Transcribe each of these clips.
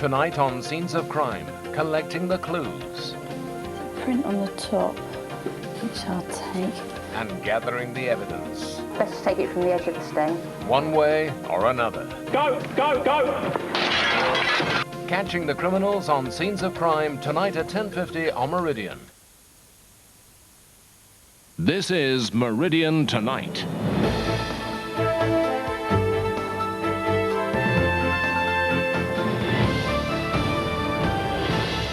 Tonight on Scenes of Crime, collecting the clues. There's a print on the top, which I'll take. And gathering the evidence. Best to take it from the edge of the stain. One way or another. Go, go, go! Catching the criminals on Scenes of Crime tonight at 10:50 on Meridian. This is Meridian Tonight.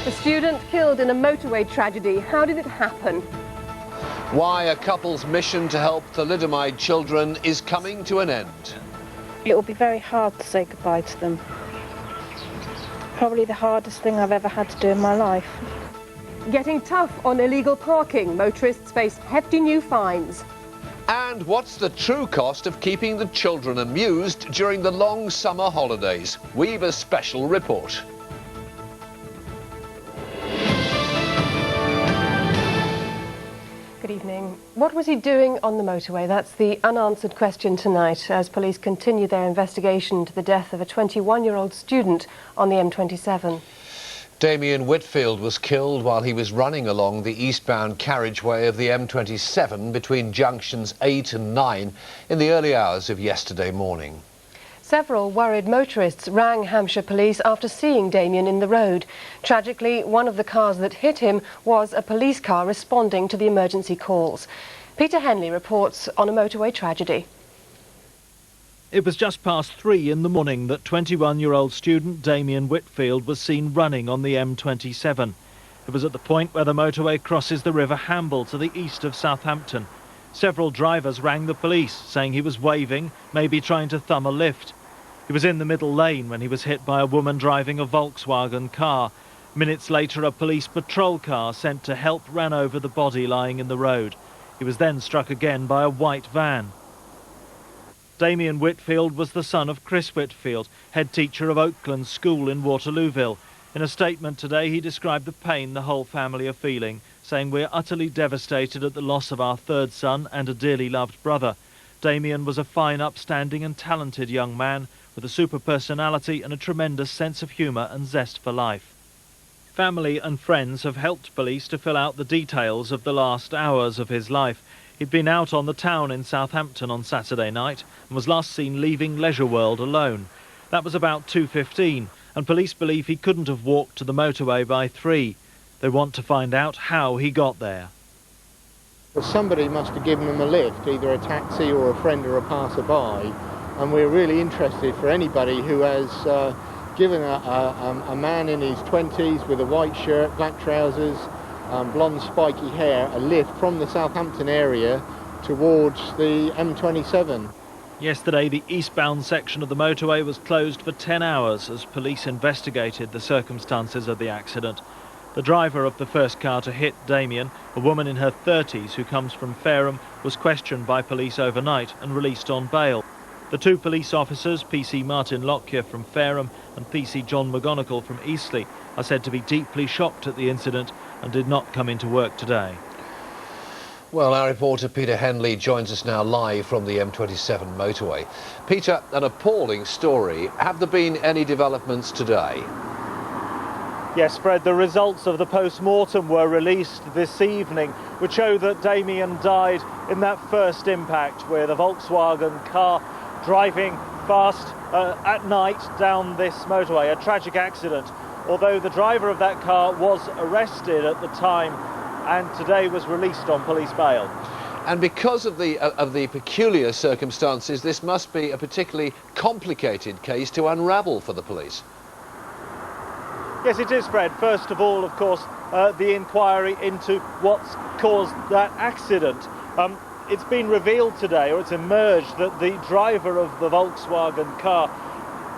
A student killed in a motorway tragedy. How did it happen? Why a couple's mission to help thalidomide children is coming to an end. It will be very hard to say goodbye to them. Probably the hardest thing I've ever had to do in my life. Getting tough on illegal parking. Motorists face hefty new fines. And what's the true cost of keeping the children amused during the long summer holidays? We've a special report. Good evening. What was he doing on the motorway? That's the unanswered question tonight as police continue their investigation into the death of a 21-year-old student on the M27. Damien Whitfield was killed while he was running along the eastbound carriageway of the M27 between junctions 8 and 9 in the early hours of yesterday morning. Several worried motorists rang Hampshire police after seeing Damien in the road. Tragically, one of the cars that hit him was a police car responding to the emergency calls. Peter Henley reports on a motorway tragedy. It was just past 3 in the morning that 21-year-old student Damien Whitfield was seen running on the M27. It was at the point where the motorway crosses the River Hamble to the east of Southampton. Several drivers rang the police, saying he was waving, maybe trying to thumb a lift. He was in the middle lane when he was hit by a woman driving a Volkswagen car. Minutes later, a police patrol car sent to help ran over the body lying in the road. He was then struck again by a white van. Damien Whitfield was the son of Chris Whitfield, head teacher of Oakland School in Waterlooville. In a statement today, he described the pain the whole family are feeling, saying, "We're utterly devastated at the loss of our third son and a dearly loved brother. Damien was a fine, upstanding and talented young man with a super personality and a tremendous sense of humour and zest for life." Family and friends have helped police to fill out the details of the last hours of his life. He'd been out on the town in Southampton on Saturday night and was last seen leaving Leisure World alone. That was about 2:15, and police believe he couldn't have walked to the motorway by 3. They want to find out how he got there. Well, somebody must have given him a lift, either a taxi or a friend or a passerby, and we're really interested for anybody who has given a man in his 20s with a white shirt, black trousers, blonde spiky hair, a lift from the Southampton area towards the M27. Yesterday, the eastbound section of the motorway was closed for 10 hours as police investigated the circumstances of the accident. The driver of the first car to hit Damien, a woman in her 30s who comes from Fareham, was questioned by police overnight and released on bail. The two police officers, PC Martin Lockyer from Fareham and PC John McGonigal from Eastleigh, are said to be deeply shocked at the incident and did not come into work today. Well, our reporter Peter Henley joins us now live from the M27 motorway. Peter, an appalling story. Have there been any developments today? Yes, Fred, the results of the post-mortem were released this evening, which show that Damien died in that first impact with a Volkswagen car driving fast at night down this motorway, a tragic accident. Although the driver of that car was arrested at the time and today was released on police bail. And because of the peculiar circumstances, this must be a particularly complicated case to unravel for the police. Yes, it is, Fred. First of all, of course, the inquiry into what's caused that accident. It's been revealed today, or it's emerged, that the driver of the Volkswagen car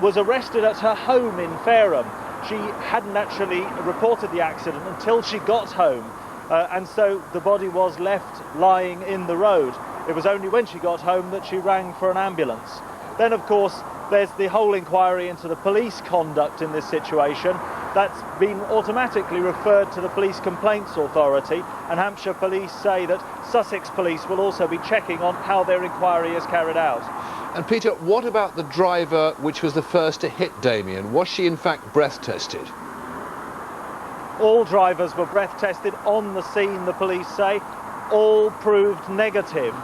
was arrested at her home in Fareham. She hadn't actually reported the accident until she got home, and so the body was left lying in the road. It was only when she got home that she rang for an ambulance. Then, of course, there's the whole inquiry into the police conduct in this situation. That's been automatically referred to the Police Complaints Authority, and Hampshire Police say that Sussex Police will also be checking on how their inquiry is carried out. And Peter, what about the driver which was the first to hit Damien? Was she in fact breath tested? All drivers were breath tested on the scene, the police say. All proved negative.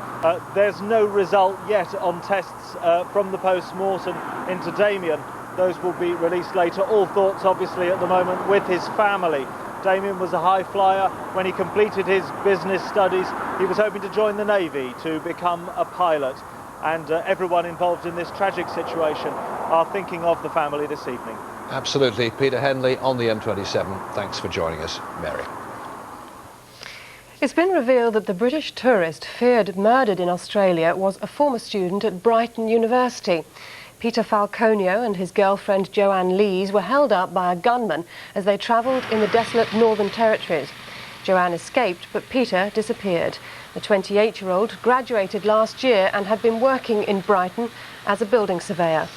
There's no result yet on tests from the post-mortem into Damien. Those will be released later. All thoughts, obviously, at the moment with his family. Damien was a high flyer. When he completed his business studies, he was hoping to join the Navy to become a pilot. And everyone involved in this tragic situation are thinking of the family this evening. Absolutely. Peter Henley on the M27. Thanks for joining us, Mary. It's been revealed that the British tourist feared murdered in Australia was a former student at Brighton University. Peter Falconio and his girlfriend Joanne Lees were held up by a gunman as they travelled in the desolate Northern Territories. Joanne escaped, but Peter disappeared. The 28-year-old graduated last year and had been working in Brighton as a building surveyor.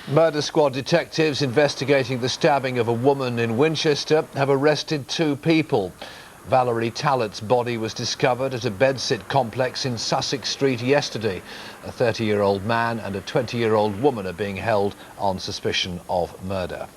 Murder squad detectives investigating the stabbing of a woman in Winchester have arrested 2 people. Valerie Tallett's body was discovered at a bedsit complex in Sussex Street yesterday. A 30-year-old man and a 20-year-old woman are being held on suspicion of murder.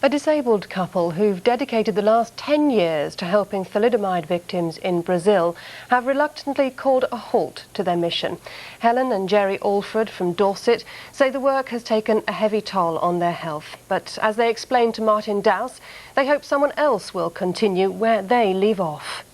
A disabled couple who've dedicated the last 10 years to helping thalidomide victims in Brazil have reluctantly called a halt to their mission. Helen and Jerry Alford from Dorset say the work has taken a heavy toll on their health. But as they explained to Martin Dowse, they hope someone else will continue where they leave off.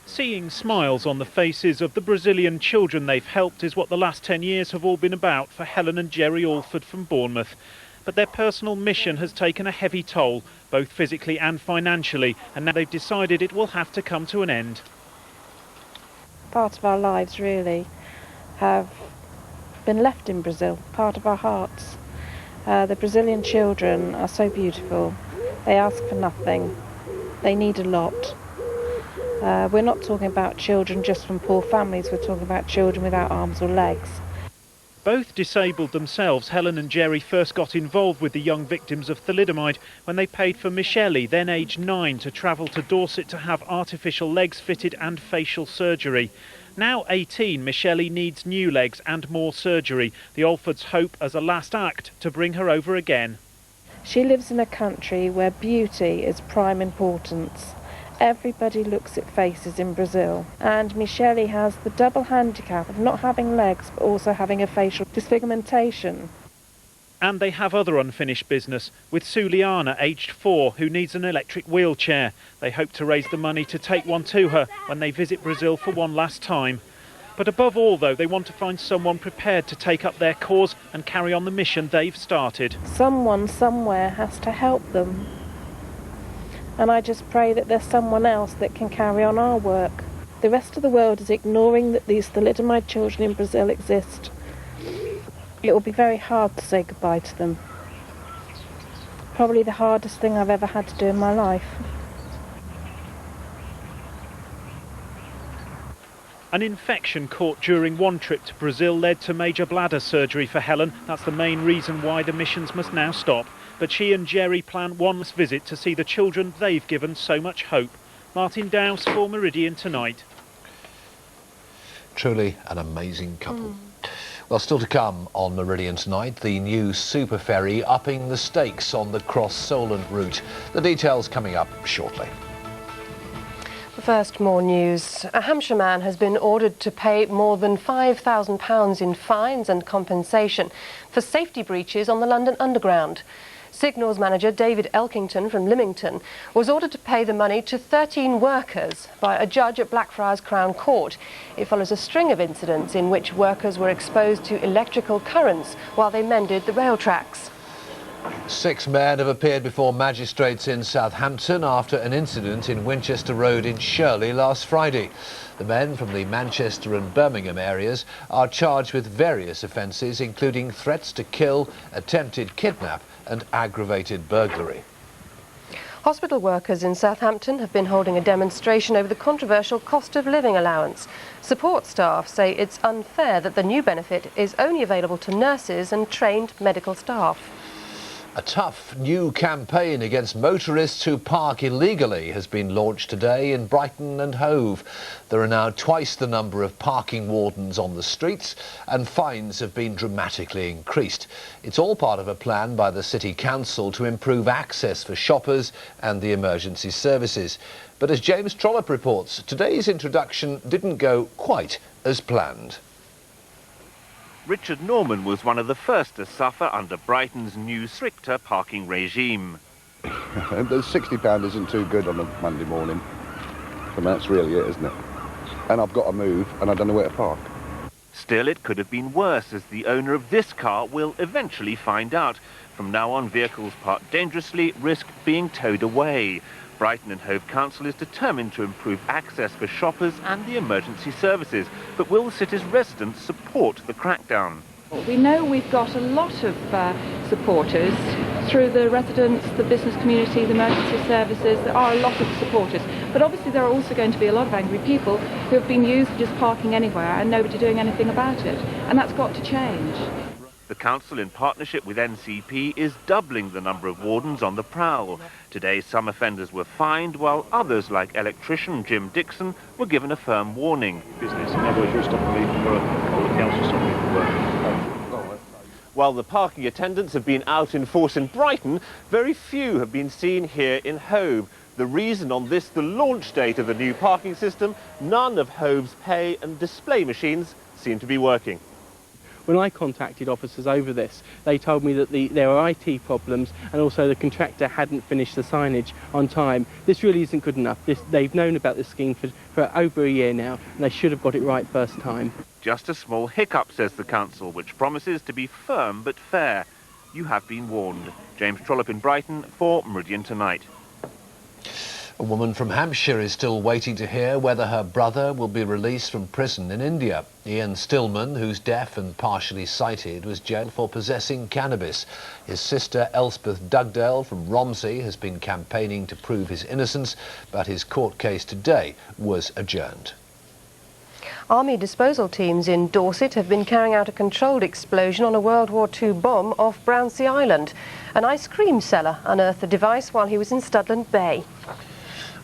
Seeing smiles on the faces of the Brazilian children they've helped is what the last 10 years have all been about for Helen and Jerry Alford from Bournemouth. But their personal mission has taken a heavy toll, both physically and financially, and now they've decided it will have to come to an end. Part of our lives, really, have been left in Brazil, part of our hearts. The Brazilian children are so beautiful. They ask for nothing. They need a lot. We're not talking about children just from poor families, we're talking about children without arms or legs. Both disabled themselves, Helen and Jerry first got involved with the young victims of thalidomide when they paid for Michele, then aged 9, to travel to Dorset to have artificial legs fitted and facial surgery. Now 18, Michele needs new legs and more surgery. The Alfords hope as a last act to bring her over again. She lives in a country where beauty is prime importance. Everybody looks at faces in Brazil, and Michele has the double handicap of not having legs but also having a facial disfiguration. And they have other unfinished business, with Suliana, aged 4, who needs an electric wheelchair. They hope to raise the money to take one to her when they visit Brazil for one last time. But above all, though, they want to find someone prepared to take up their cause and carry on the mission they've started. Someone somewhere has to help them. And I just pray that there's someone else that can carry on our work. The rest of the world is ignoring that these thalidomide children in Brazil exist. It will be very hard to say goodbye to them. Probably the hardest thing I've ever had to do in my life. An infection caught during one trip to Brazil led to major bladder surgery for Helen. That's the main reason why the missions must now stop. But she and Jerry plan one last visit to see the children they've given so much hope. Martin Dowse for Meridian Tonight. Truly an amazing couple. Well, still to come on Meridian Tonight, the new super ferry upping the stakes on the Cross-Solent route. The details coming up shortly. First, more news. A Hampshire man has been ordered to pay more than £5,000 in fines and compensation for safety breaches on the London Underground. Signals manager David Elkington from Lymington was ordered to pay the money to 13 workers by a judge at Blackfriars Crown Court. It follows a string of incidents in which workers were exposed to electrical currents while they mended the rail tracks. 6 men have appeared before magistrates in Southampton after an incident in Winchester Road in Shirley last Friday. The men from the Manchester and Birmingham areas are charged with various offences, including threats to kill, attempted kidnap and aggravated burglary. Hospital workers in Southampton have been holding a demonstration over the controversial cost of living allowance. Support staff say it's unfair that the new benefit is only available to nurses and trained medical staff. A tough new campaign against motorists who park illegally has been launched today in Brighton and Hove. There are now twice the number of parking wardens on the streets and fines have been dramatically increased. It's all part of a plan by the City Council to improve access for shoppers and the emergency services. But as James Trollope reports, today's introduction didn't go quite as planned. Richard Norman was one of the first to suffer under Brighton's new stricter parking regime. The £60 isn't too good on a Monday morning. I mean, that's really it, isn't it? And I've got to move and I don't know where to park. Still, it could have been worse, as the owner of this car will eventually find out. From now on, vehicles parked dangerously risk being towed away. Brighton and Hove Council is determined to improve access for shoppers and the emergency services. But will the city's residents support the crackdown? We know we've got a lot of supporters through the residents, the business community, the emergency services. There are a lot of supporters. But obviously there are also going to be a lot of angry people who have been used to just parking anywhere and nobody doing anything about it. And that's got to change. The council, in partnership with NCP, is doubling the number of wardens on the prowl. Today, some offenders were fined, while others, like electrician Jim Dixon, were given a firm warning. Business, in other words, you're stopping me from work, or the council stopping me from work. While the parking attendants have been out in force in Brighton, very few have been seen here in Hove. The reason on this, the launch date of the new parking system, none of Hove's pay and display machines seem to be working. When I contacted officers over this, they told me that there were IT problems and also the contractor hadn't finished the signage on time. This really isn't good enough. They've known about this scheme for over a year now, and they should have got it right first time. Just a small hiccup, says the council, which promises to be firm but fair. You have been warned. James Trollope in Brighton for Meridian Tonight. A woman from Hampshire is still waiting to hear whether her brother will be released from prison in India. Ian Stillman, who's deaf and partially sighted, was jailed for possessing cannabis. His sister Elspeth Dugdale from Romsey has been campaigning to prove his innocence, but his court case today was adjourned. Army disposal teams in Dorset have been carrying out a controlled explosion on a World War II bomb off Brownsea Island. An ice cream seller unearthed the device while he was in Studland Bay.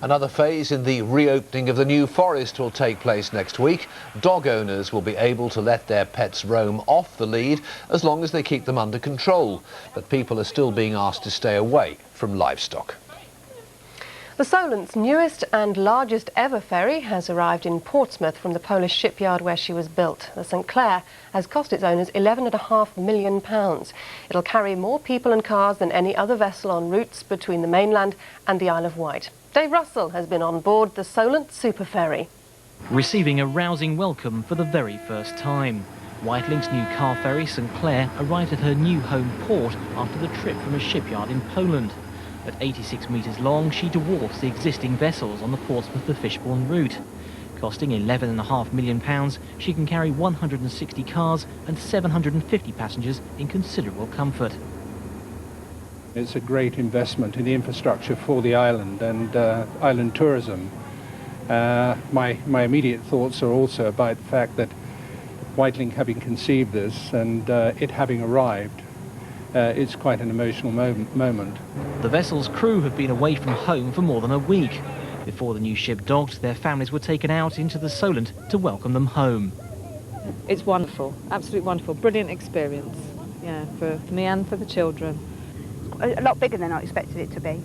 Another phase in the reopening of the New Forest will take place next week. Dog owners will be able to let their pets roam off the lead as long as they keep them under control. But people are still being asked to stay away from livestock. The Solent's newest and largest ever ferry has arrived in Portsmouth from the Polish shipyard where she was built. The St Clair has cost its owners £11.5 million. It'll carry more people and cars than any other vessel on routes between the mainland and the Isle of Wight. Dave Russell has been on board the Solent Super Ferry. Receiving a rousing welcome for the very first time. Whitelink's new car ferry, St Clair, arrived at her new home port after the trip from a shipyard in Poland. At 86 metres long, she dwarfs the existing vessels on the Portsmouth to Fishbourne route. Costing £11.5 million, she can carry 160 cars and 750 passengers in considerable comfort. It's a great investment in the infrastructure for the island and island tourism. My immediate thoughts are also about the fact that Whitelink having conceived this and it having arrived, it's quite an emotional moment. The vessel's crew have been away from home for more than a week. Before the new ship docked, their families were taken out into the Solent to welcome them home. It's wonderful, absolutely wonderful, brilliant experience, yeah, for me and for the children. A lot bigger than I expected it to be.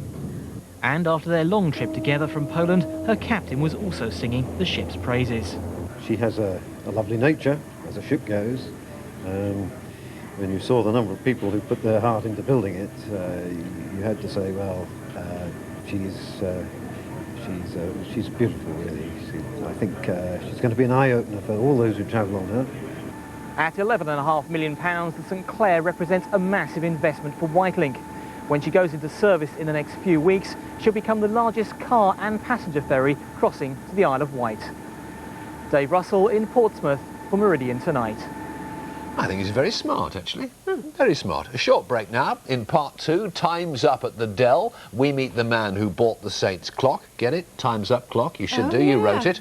And after their long trip together from Poland, her captain was also singing the ship's praises. She has a lovely nature, as a ship goes. When you saw the number of people who put their heart into building it, you had to say, well, she's beautiful, really. I think she's going to be an eye-opener for all those who travel on her. At £11.5 million, the St Clair represents a massive investment for Whitelink. When she goes into service in the next few weeks, she'll become the largest car and passenger ferry crossing to the Isle of Wight. Dave Russell in Portsmouth for Meridian Tonight. I think he's very smart, actually. Very smart. A short break now. In part 2, Time's Up at the Dell. We meet the man who bought the Saints clock. Get it? Time's Up clock. You should do. You wrote it.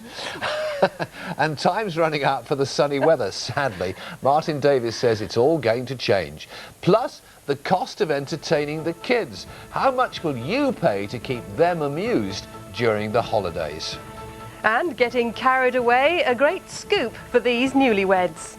And time's running out for the sunny weather, sadly. Martin Davis says it's all going to change. Plus, the cost of entertaining the kids. How much will you pay to keep them amused during the holidays? And getting carried away, a great scoop for these newlyweds.